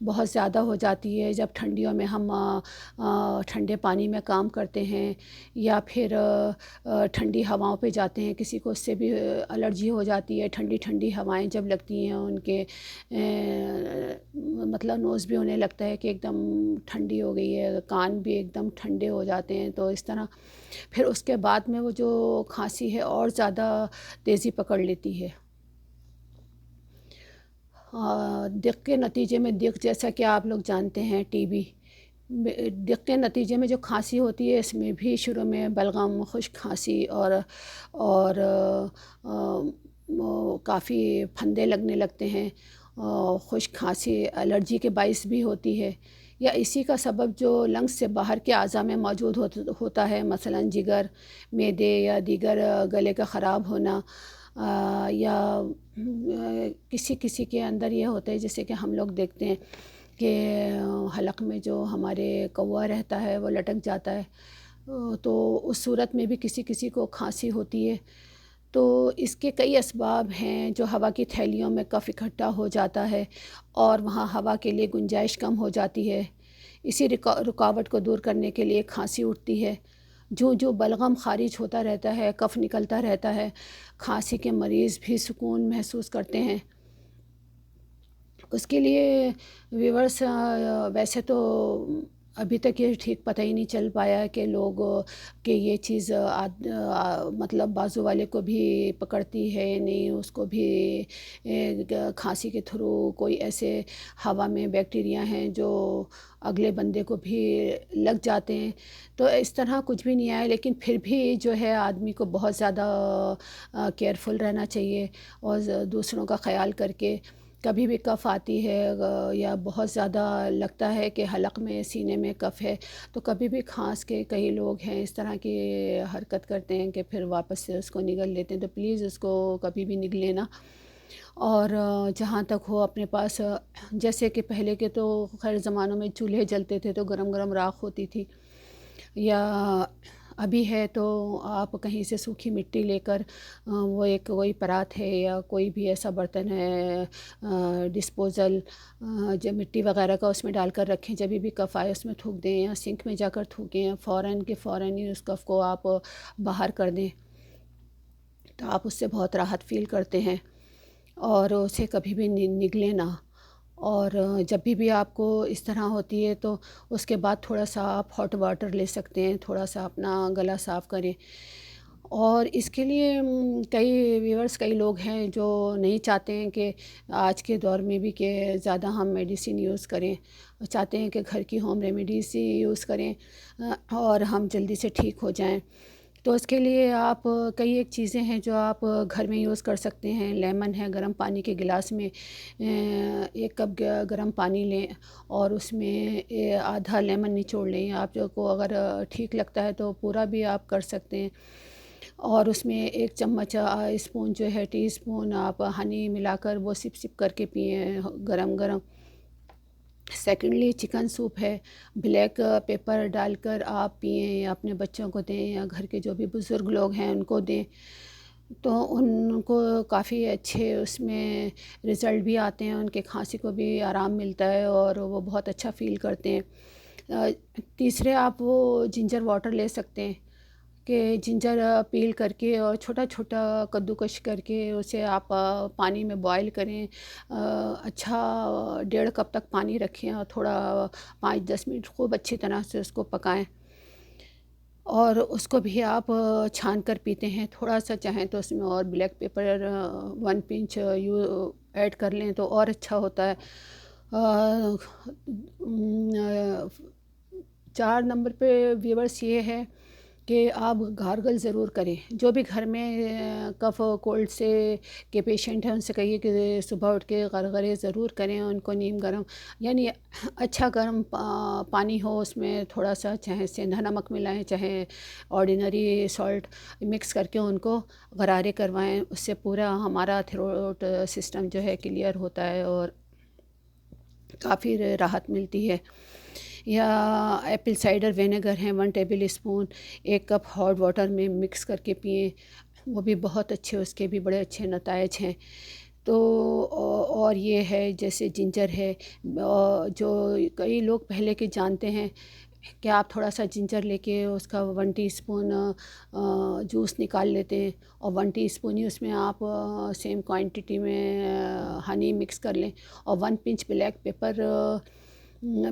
بہت زیادہ ہو جاتی ہے جب ٹھنڈیوں میں ہم ٹھنڈے پانی میں کام کرتے ہیں یا پھر ٹھنڈی ہواؤں پہ جاتے ہیں، کسی کو اس سے بھی الرجی ہو جاتی ہے۔ ٹھنڈی ٹھنڈی ہوائیں جب لگتی ہیں ان کے مطلب نوز بھی ہونے لگتا ہے کہ ایک دم ٹھنڈی ہو گئی ہے، کان بھی ایک دم ٹھنڈے ہو جاتے ہیں، تو اس طرح پھر اس کے بعد میں وہ جو کھانسی ہے اور زیادہ تیزی پکڑ لیتی ہے۔ دق کے نتیجے میں، دق جیسا کہ آپ لوگ جانتے ہیں ٹی بی، دق کے نتیجے میں جو کھانسی ہوتی ہے، اس میں بھی شروع میں بلغم، خشک کھانسی اور کافی پھندے لگنے لگتے ہیں۔ خشک کھانسی الرجی کے باعث بھی ہوتی ہے، یا اسی کا سبب جو لنگس سے باہر کے اعضاء میں موجود ہوتا ہے، مثلا جگر، معدے یا دیگر گلے کا خراب ہونا، یا کسی کے اندر یہ ہوتا ہے جیسے کہ ہم لوگ دیکھتے ہیں کہ حلق میں جو ہمارے کوا رہتا ہے وہ لٹک جاتا ہے، تو اس صورت میں بھی کسی کو کھانسی ہوتی ہے۔ تو اس کے کئی اسباب ہیں، جو ہوا کی تھیلیوں میں کف اکٹھا ہو جاتا ہے اور وہاں ہوا کے لیے گنجائش کم ہو جاتی ہے، اسی رکاوٹ کو دور کرنے کے لیے کھانسی اٹھتی ہے۔ جو بلغم خارج ہوتا رہتا ہے، کف نکلتا رہتا ہے، کھانسی کے مریض بھی سکون محسوس کرتے ہیں۔ اس کے لیے ویورس ویسے تو ابھی تک یہ ٹھیک پتہ ہی نہیں چل پایا کہ لوگ کہ یہ چیز مطلب بازو والے کو بھی پکڑتی ہے نہیں، اس کو بھی کھانسی کے تھرو کوئی ایسے ہوا میں بیکٹیریا ہیں جو اگلے بندے کو بھی لگ جاتے ہیں، تو اس طرح کچھ بھی نہیں آیا۔ لیکن پھر بھی جو ہے آدمی کو بہت زیادہ کیئرفل رہنا چاہیے، اور دوسروں کا خیال کر کے کبھی بھی کف آتی ہے یا بہت زیادہ لگتا ہے کہ حلق میں، سینے میں کف ہے، تو کبھی بھی کھانس کے کئی لوگ ہیں اس طرح کی حرکت کرتے ہیں کہ پھر واپس سے اس کو نگل لیتے ہیں، تو پلیز اس کو کبھی بھی نگلے نا۔ اور جہاں تک ہو اپنے پاس، جیسے کہ پہلے کے تو خیر زمانوں میں چولہے جلتے تھے تو گرم گرم راکھ ہوتی تھی، یا ابھی ہے تو آپ کہیں سے سوکھی مٹی لے کر کوئی پرات ہے یا کوئی بھی ایسا برتن ہے ڈسپوزل جو مٹی وغیرہ کا، اس میں ڈال کر رکھیں، جب بھی کف آئے اس میں تھوک دیں یا سنک میں جا کر تھوکیں، فوراً ہی اس کف کو آپ باہر کر دیں، تو آپ اس سے بہت راحت فیل کرتے ہیں، اور اسے کبھی بھی نگلے نہ۔ اور جب بھی آپ کو اس طرح ہوتی ہے تو اس کے بعد تھوڑا سا آپ ہاٹ واٹر لے سکتے ہیں، تھوڑا سا اپنا گلا صاف کریں۔ اور اس کے لیے کئی لوگ ہیں جو نہیں چاہتے ہیں کہ آج کے دور میں بھی کہ زیادہ ہم میڈیسن یوز کریں، چاہتے ہیں کہ گھر کی ہوم ریمیڈیز ہی یوز کریں اور ہم جلدی سے ٹھیک ہو جائیں۔ تو اس کے لیے آپ کئی ایک چیزیں ہیں جو آپ گھر میں یوز کر سکتے ہیں۔ لیمن ہے، گرم پانی کے گلاس میں 1 کپ گرم پانی لیں اور اس میں آدھا لیمن نچوڑ لیں، آپ کو اگر ٹھیک لگتا ہے تو پورا بھی آپ کر سکتے ہیں، اور اس میں 1 چمچ اسپون جو ہے ٹی اسپون آپ ہنی ملا کر وہ سپ کر کے پئیں گرم گرم۔ سیکنڈلی چکن سوپ ہے، بلیک پیپر ڈال کر آپ پئیں یا اپنے بچوں کو دیں یا گھر کے جو بھی بزرگ لوگ ہیں ان کو دیں، تو ان کو کافی اچھے اس میں رزلٹ بھی آتے ہیں، ان کے کھانسی کو بھی آرام ملتا ہے اور وہ بہت اچھا فیل کرتے ہیں۔ تیسرے آپ وہ جنجر واٹر لے سکتے ہیں کہ جنجر پیل کر کے اور چھوٹا چھوٹا کدوکش کر کے اسے آپ پانی میں بوائل کریں، اچھا 1.5 کپ تک پانی رکھیں اور تھوڑا 5-10 منٹ خوب اچھی طرح سے اس کو پکائیں، اور اس کو بھی آپ چھان کر پیتے ہیں۔ تھوڑا سا چاہیں تو اس میں اور بلیک پیپر 1 پنچ ایڈ کر لیں تو اور اچھا ہوتا ہے۔ 4 نمبر پہ ویورس یہ ہے کہ آپ گارگل ضرور کریں، جو بھی گھر میں کف کولڈ سے کے پیشنٹ ہیں ان سے کہیے کہ صبح اٹھ کے غرغرے ضرور کریں، ان کو نیم گرم یعنی اچھا گرم پانی ہو، اس میں تھوڑا سا چاہے سیندھا نمک ملائیں چاہے آرڈینری سالٹ مکس کر کے ان کو غرارے کروائیں، اس سے پورا ہمارا تھروٹ سسٹم جو ہے کلیئر ہوتا ہے اور کافی راحت ملتی ہے۔ یا ایپل سائڈر وینیگر ہیں 1 tablespoon 1 cup hot water میں مکس کر کے پئیں، وہ بھی بہت اچھے، اس کے بھی بڑے اچھے نتائج ہیں۔ تو اور یہ ہے جیسے جنجر ہے، جو کئی لوگ پہلے کے جانتے ہیں کہ آپ تھوڑا سا جنجر لے کے اس کا 1 ٹی اسپون جوس نکال لیتے ہیں، اور 1 ٹی اسپون ہی اس میں آپ سیم کوانٹٹی میں ہنی مکس کر لیں، اور 1 پنچ بلیک پیپر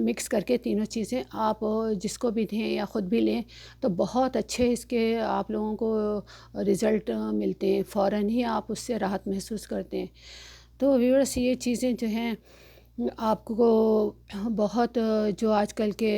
مکس کر کے تینوں چیزیں آپ جس کو بھی دیں یا خود بھی لیں تو بہت اچھے اس کے آپ لوگوں کو رزلٹ ملتے ہیں، فوراً ہی آپ اس سے راحت محسوس کرتے ہیں۔ تو ویورس یہ چیزیں جو ہیں آپ کو بہت، جو آج کل کے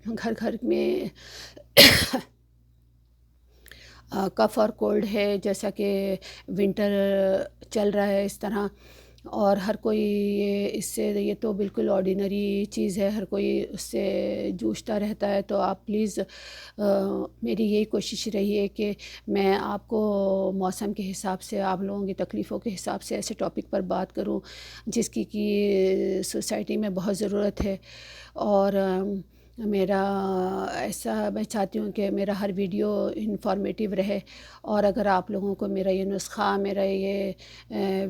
گھر گھر میں کف اور کولڈ ہے، جیسا کہ ونٹر چل رہا ہے اس طرح، اور ہر کوئی اس سے، یہ تو بالکل آرڈینری چیز ہے، ہر کوئی اس سے جوجھتا رہتا ہے۔ تو آپ پلیز، میری یہی کوشش رہی ہے کہ میں آپ کو موسم کے حساب سے، آپ لوگوں کی تکلیفوں کے حساب سے ایسے ٹاپک پر بات کروں جس کی سوسائٹی میں بہت ضرورت ہے۔ اور میرا ایسا، میں چاہتی ہوں کہ میرا ہر ویڈیو انفارمیٹیو رہے، اور اگر آپ لوگوں کو میرا یہ نسخہ، میرا یہ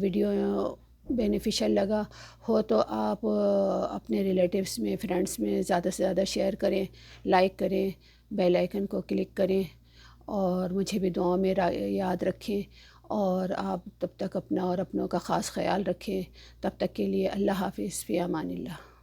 ویڈیو بینیفیشل لگا ہو تو آپ اپنے ریلیٹیوز میں، فرینڈس میں زیادہ سے زیادہ شیئر کریں، لائک کریں، بیل آئیکن کو کلک کریں، اور مجھے بھی دعاؤں میں یاد رکھیں۔ اور آپ تب تک اپنا اور اپنوں کا خاص خیال رکھیں۔ تب تک کے لیے اللہ حافظ، فی امان اللہ۔